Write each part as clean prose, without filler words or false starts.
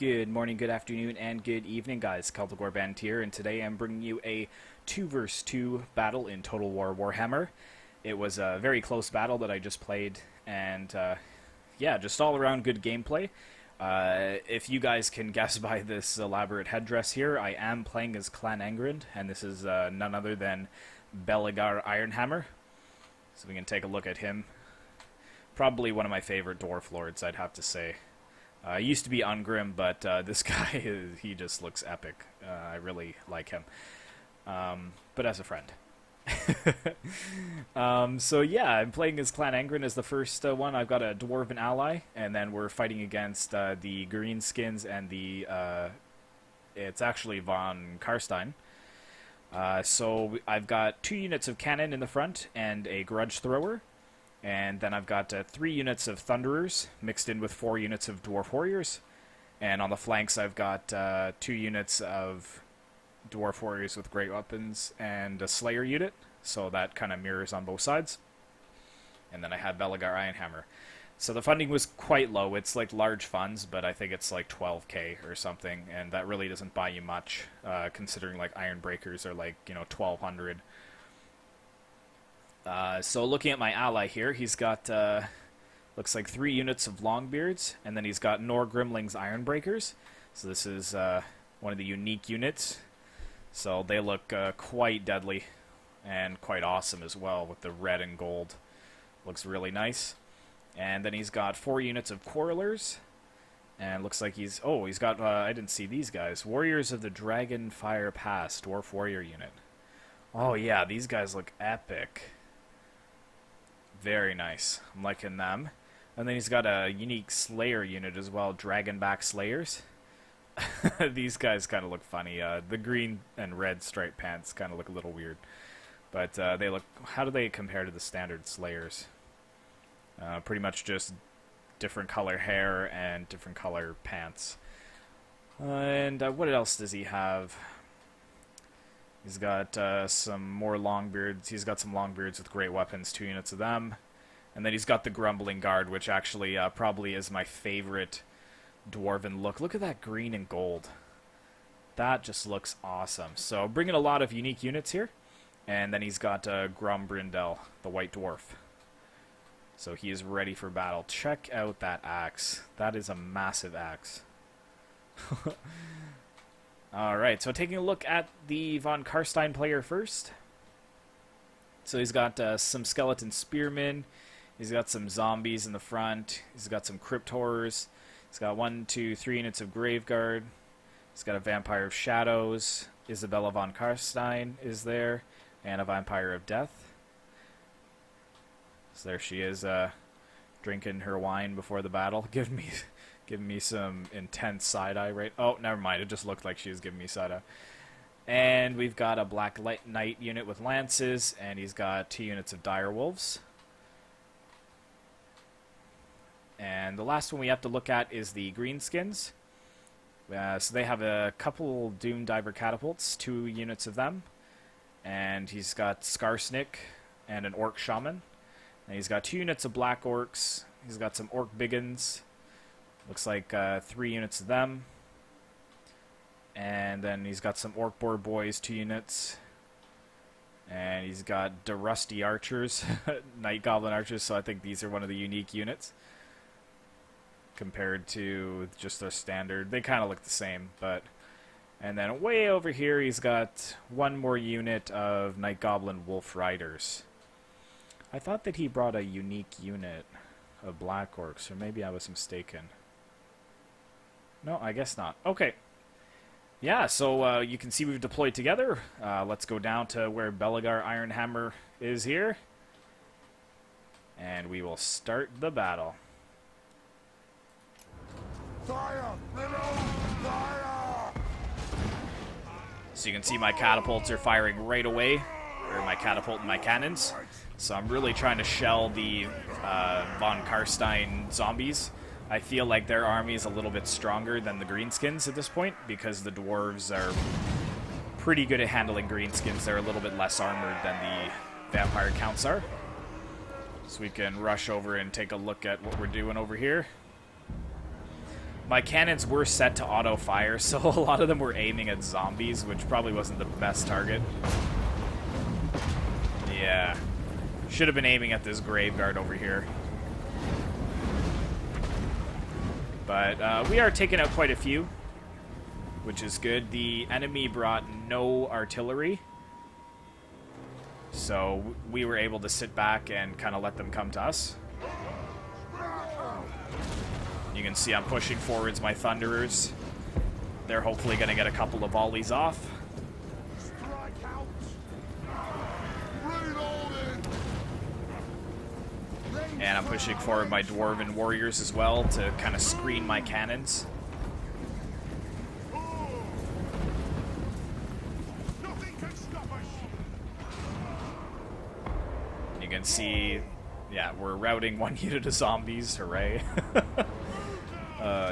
Good morning, good afternoon, and good evening, guys. Celtic Warband here, and today I'm bringing you a 2 vs 2 battle in Total War Warhammer. It was a very close battle that I just played, and yeah, just all around good gameplay. If you guys can guess by this elaborate headdress here, I am playing as Clan Angren, and this is none other than Belegar Ironhammer. So we can take a look at him. Probably one of my favorite Dwarf Lords, I'd have to say. Used to be Ungrim, but this guy, he just looks epic. I really like him. But as a friend. So yeah, I'm playing as Clan Angren as the first one. I've got a Dwarven ally, and then we're fighting against the Greenskins and the... it's actually Von Carstein. So I've got 2 units of cannon in the front and a grudge thrower. And then I've got 3 units of Thunderers mixed in with 4 units of Dwarf Warriors. And on the flanks I've got 2 units of Dwarf Warriors with great weapons and a Slayer unit. So that kind of mirrors on both sides. And then I have Belegar Ironhammer. So the funding was quite low. It's like large funds, but I think it's like 12k or something. And that really doesn't buy you much, considering like Iron Breakers are like, 1200. So looking at my ally here, he's got, looks like 3 units of Longbeards, and then he's got Nor Grimling's Ironbreakers. So this is one of the unique units. So they look quite deadly and quite awesome as well with the red and gold. Looks really nice. And then he's got 4 units of Quarrelers, and looks like he's got, I didn't see these guys, Warriors of the Dragonfire Pass, Dwarf Warrior unit. Oh yeah, these guys look epic. Very nice. I'm liking them. And then he's got a unique Slayer unit as well, Dragonback Slayers. These guys kind of look funny. The green and red striped pants kind of look a little weird. But they look... How do they compare to the standard Slayers? Pretty much just different color hair and different color pants. And what else does he have? He's got some more Longbeards. He's got some Longbeards with great weapons, 2 units of them. And then he's got the Grumbling Guard, which actually probably is my favorite Dwarven look. Look at that green and gold. That just looks awesome. So bringing a lot of unique units here. And then he's got Grombrindel, the White Dwarf. So he is ready for battle. Check out that axe. That is a massive axe. Alright, so taking a look at the Von Carstein player first. So he's got some skeleton spearmen. He's got some zombies in the front. He's got some crypt horrors. He's got 1, 2, 3 units of Graveguard. He's got a Vampire of Shadows. Isabella Von Carstein is there. And a Vampire of Death. So there she is, drinking her wine before the battle. Giving me some intense side-eye right... Oh, never mind. It just looked like she was giving me side-eye. And we've got a Black Knight unit with lances, and he's got 2 units of Dire Wolves. And the last one we have to look at is the Greenskins. So they have a couple Doom Diver Catapults, 2 units of them. And he's got Skarsnik and an Orc Shaman. And he's got 2 units of Black Orcs. He's got some Orc Biggins. Looks like 3 units of them. And then he's got some Orc Boar Boys, 2 units. And he's got the Rusty Archers, Night Goblin Archers, so I think these are one of the unique units. Compared to just their standard. They kind of look the same, but... And then way over here he's got 1 more unit of Night Goblin Wolf Riders. I thought that he brought a unique unit of Black Orcs, or maybe I was mistaken. No, I guess not. Okay. Yeah, so you can see we've deployed together. Let's go down to where Belegar Ironhammer is here. And we will start the battle. Fire! Fire! So you can see my catapults are firing right away. Or my catapult and my cannons. So I'm really trying to shell the Von Carstein zombies. I feel like their army is a little bit stronger than the Greenskins at this point, because the Dwarves are pretty good at handling Greenskins. They're a little bit less armored than the Vampire Counts are. So we can rush over and take a look at what we're doing over here. My cannons were set to auto-fire, so a lot of them were aiming at zombies, which probably wasn't the best target. Yeah. Should have been aiming at this Graveguard over here. But we are taking out quite a few, which is good. The enemy brought no artillery, so we were able to sit back and kind of let them come to us. You can see I'm pushing forwards my Thunderers. They're hopefully going to get a couple of volleys off. And I'm pushing forward my Dwarven Warriors as well to kind of screen my cannons. You can see, yeah, we're routing one unit of zombies. Hooray.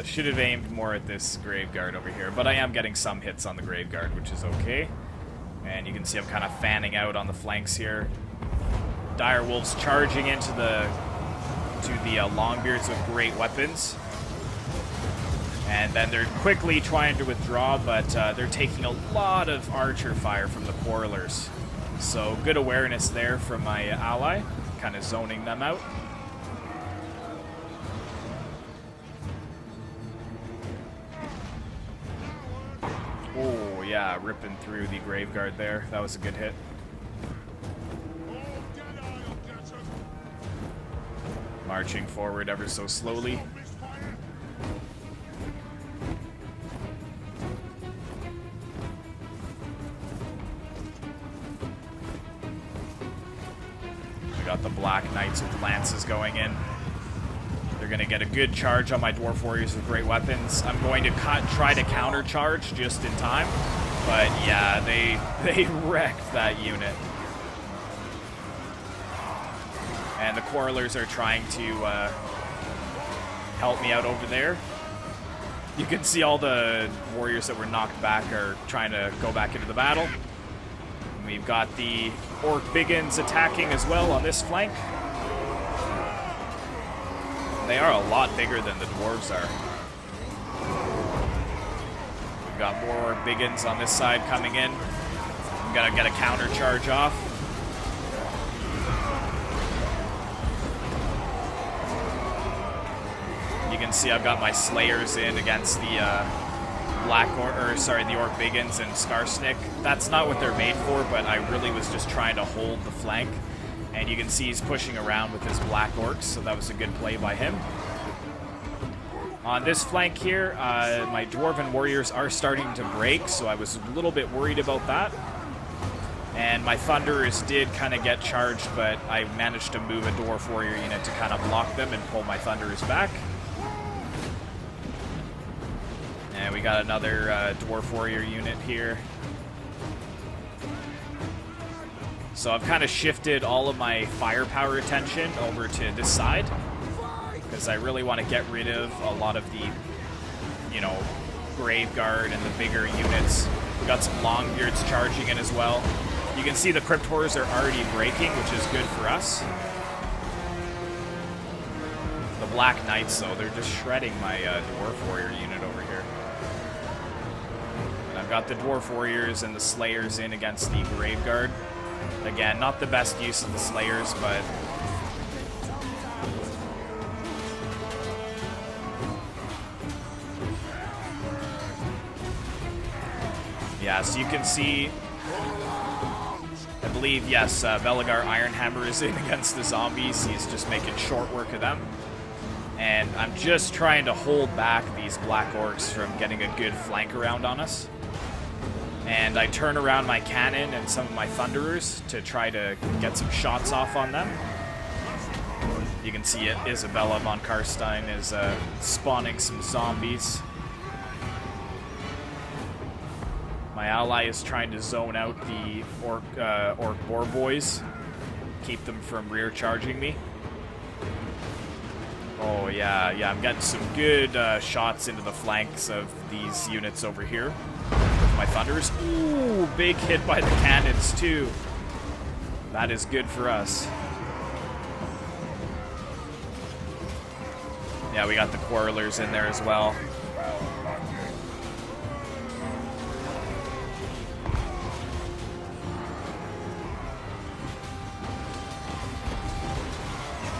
Should have aimed more at this Graveguard over here, but I am getting some hits on the Graveguard, which is okay. And you can see I'm kind of fanning out on the flanks here. Direwolves charging into the Longbeards with great weapons. And then they're quickly trying to withdraw, but they're taking a lot of archer fire from the Quarrelers. So good awareness there from my ally, kind of zoning them out. Oh yeah, ripping through the Graveguard there. That was a good hit. Marching forward ever so slowly. We got the Black Knights with lances going in. They're going to get a good charge on my Dwarf Warriors with great weapons. I'm going to try to counter-charge just in time. But yeah, they wrecked that unit. And the Quarrelers are trying to help me out over there. You can see all the warriors that were knocked back are trying to go back into the battle. And we've got the Orc Biggins attacking as well on this flank. They are a lot bigger than the Dwarves are. We've got more Orc Biggins on this side coming in. I'm gonna get a counter charge off. You can see I've got my Slayers in against the the Orc Biggins and Skarsnik. That's not what they're made for, but I really was just trying to hold the flank. And you can see he's pushing around with his Black Orcs, so that was a good play by him. On this flank here, my Dwarven Warriors are starting to break, so I was a little bit worried about that. And my Thunderers did kind of get charged, but I managed to move a Dwarf Warrior unit to kind of block them and pull my Thunderers back. And we got another Dwarf Warrior unit here. So I've kind of shifted all of my firepower attention over to this side, because I really want to get rid of a lot of the, you know, Graveguard and the bigger units. We got some Longbeards charging in as well. You can see the Crypt Horrors are already breaking, which is good for us. The Black Knights, though, they're just shredding my Dwarf Warrior unit over here. And I've got the Dwarf Warriors and the Slayers in against the Graveguard. Again, not the best use of the Slayers, but yeah, so you can see, I believe, yes, Belegar Ironhammer is in against the zombies. He's just making short work of them. And I'm just trying to hold back these Black Orcs from getting a good flank around on us. And I turn around my cannon and some of my Thunderers to try to get some shots off on them. You can see it. Isabella Von Carstein is spawning some zombies. My ally is trying to zone out the Orc Boar Boys, keep them from rear charging me. Oh yeah, I'm getting some good shots into the flanks of these units over here. My Thunders. Ooh, big hit by the cannons too. That is good for us. Yeah, we got the Quarrelers in there as well.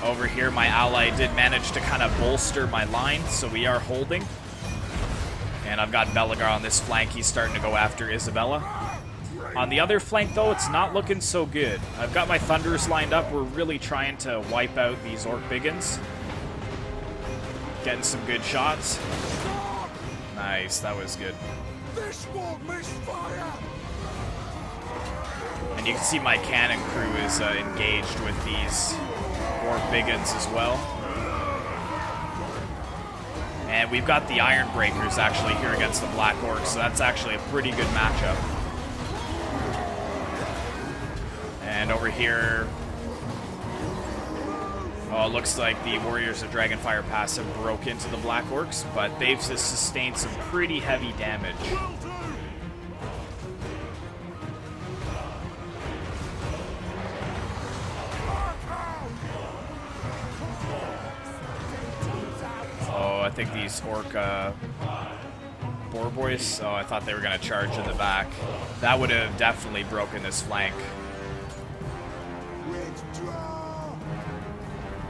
Over here, my ally did manage to kind of bolster my line, so we are holding. And I've got Belegar on this flank. He's starting to go after Isabella. On the other flank, though, it's not looking so good. I've got my Thunders lined up. We're really trying to wipe out these Orc Biggins. Getting some good shots. Nice, that was good. This won't miss fire. And you can see my cannon crew is engaged with these Orc Biggins as well. And we've got the Iron Breakers actually here against the Black Orcs, so that's actually a pretty good matchup. And over here, oh, it looks like the Warriors of Dragonfire passive broke into the Black Orcs, but they've just sustained some pretty heavy damage. I think these Orc Boar Boys, oh, I thought they were going to charge in the back. That would have definitely broken this flank.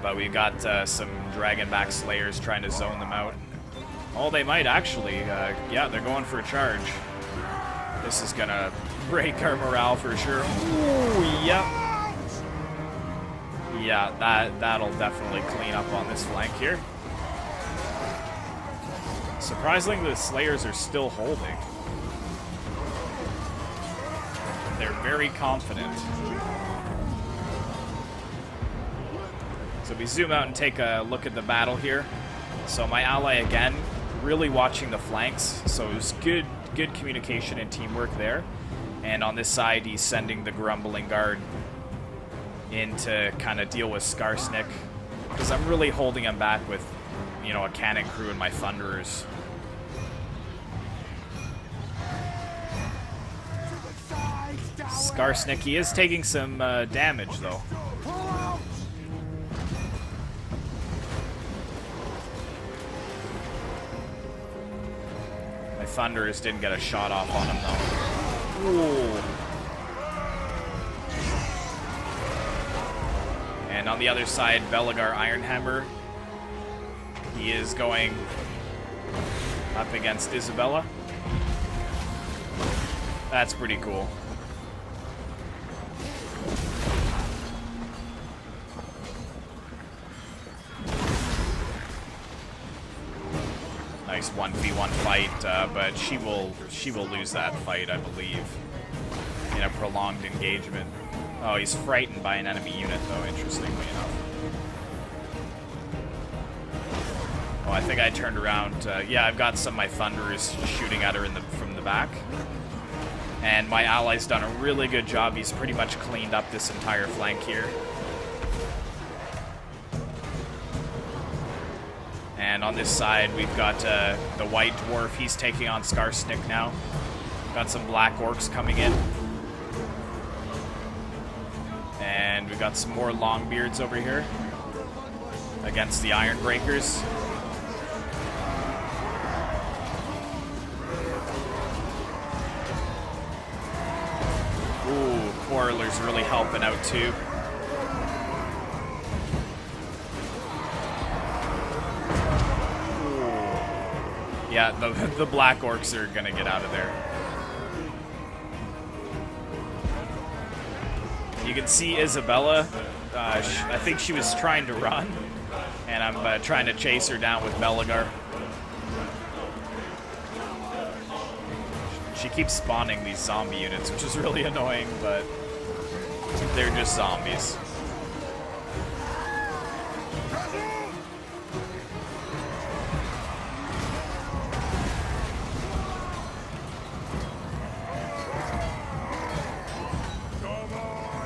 But we've got some Dragonback Slayers trying to zone them out. Oh, they might actually. Yeah, they're going for a charge. This is going to break our morale for sure. Ooh, yep. Yeah, that'll definitely clean up on this flank here. Surprisingly, the Slayers are still holding. They're very confident. So we zoom out and take a look at the battle here. So my ally, again, really watching the flanks. So it was good communication and teamwork there. And on this side, he's sending the Grumbling Guard in to kind of deal with Skarsnik. Because I'm really holding him back with, you know, a cannon crew and my Thunderers. Skarsnik, he is taking some damage, though. My Thunderers didn't get a shot off on him, though. Ooh. And on the other side, Belegar Ironhammer. He is going up against Isabella. That's pretty cool. Nice 1v1 fight, but she will lose that fight, I believe, in a prolonged engagement. Oh, he's frightened by an enemy unit, though, interestingly enough. Oh, I think I turned around. Yeah, I've got some of my Thunderers shooting at her from the back. And my ally's done a really good job. He's pretty much cleaned up this entire flank here. And on this side, we've got the White Dwarf. He's taking on Skarsnik now. Got some Black Orcs coming in. And we've got some more Longbeards over here against the Iron Breakers. Ooh, Quarreler's really helping out too. Yeah, the Black Orcs are gonna get out of there. You can see Isabella. I think she was trying to run, and I'm trying to chase her down with Belegar. She keeps spawning these zombie units, which is really annoying, but they're just zombies.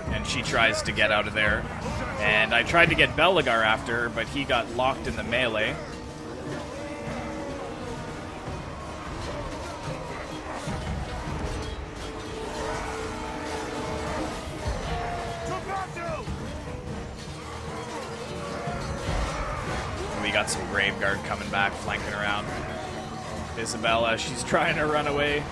And she tries to get out of there. And I tried to get Belegar after her, but he got locked in the melee. We got some Grave Guard coming back, flanking around. Isabella, she's trying to run away.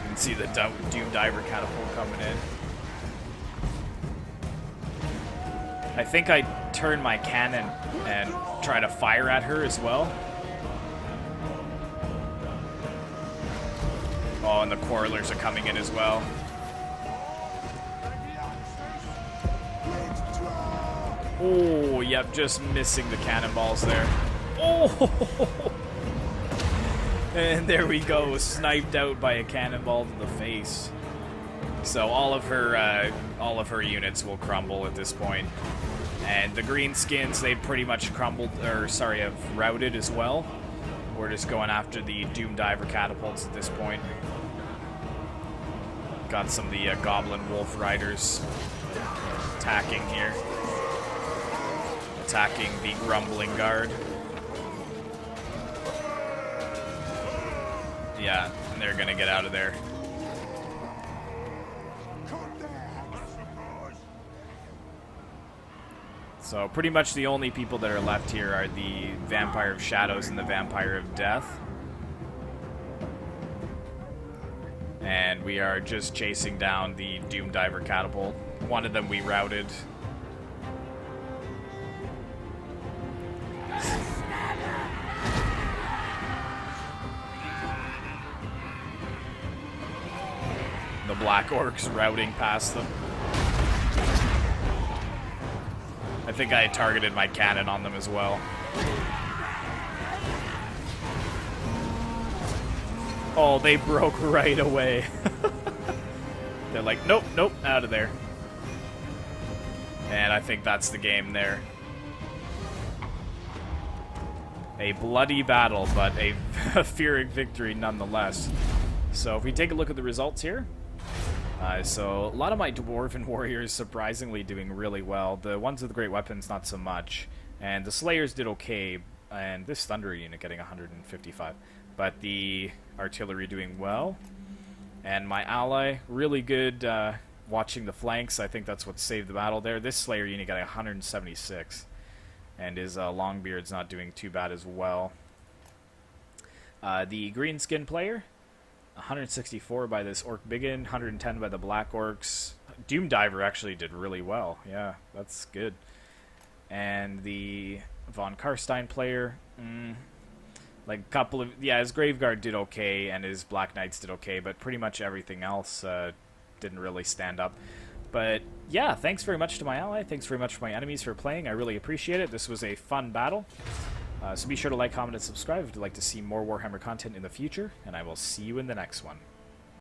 You can see the Doom Diver catapult coming in. I think I turn my cannon and try to fire at her as well. Oh, and the Quarrelers are coming in as well. Oh, yep, just missing the cannonballs there. Oh! And there we go, sniped out by a cannonball to the face. So all of her units will crumble at this point. And the green skins, they pretty much crumbled, or sorry, have routed as well. We're just going after the Doom Diver catapults at this point. Got some of the Goblin Wolf Riders attacking here. Attacking the Grumbling Guard. Yeah, and they're gonna get out of there. So pretty much the only people that are left here are the Vampire of Shadows and the Vampire of Death. And we are just chasing down the Doom Diver catapult. One of them we routed. The Black Orcs routing past them. I think I targeted my cannon on them as well. Oh, they broke right away. They're like, nope, nope, out of there. And I think that's the game there. A bloody battle, but a fearing victory nonetheless. So if we take a look at the results here. So a lot of my Dwarven warriors surprisingly doing really well. The ones with the great weapons, not so much. And the Slayers did okay. And this Thunder unit getting 155. But the artillery doing well. And my ally, really good watching the flanks. I think that's what saved the battle there. This Slayer unit got 176. And his Longbeard's not doing too bad as well. The green skin player, 164 by this Orc Biggin, 110 by the Black Orcs. Doom Diver actually did really well. Yeah, that's good. And the Von Carstein player, like a couple of, yeah, his Graveguard did okay, and his Black Knights did okay, but pretty much everything else didn't really stand up. But yeah, thanks very much to my ally. Thanks very much for my enemies for playing. I really appreciate it. This was a fun battle. So be sure to like, comment, and subscribe if you'd like to see more Warhammer content in the future, and I will see you in the next one.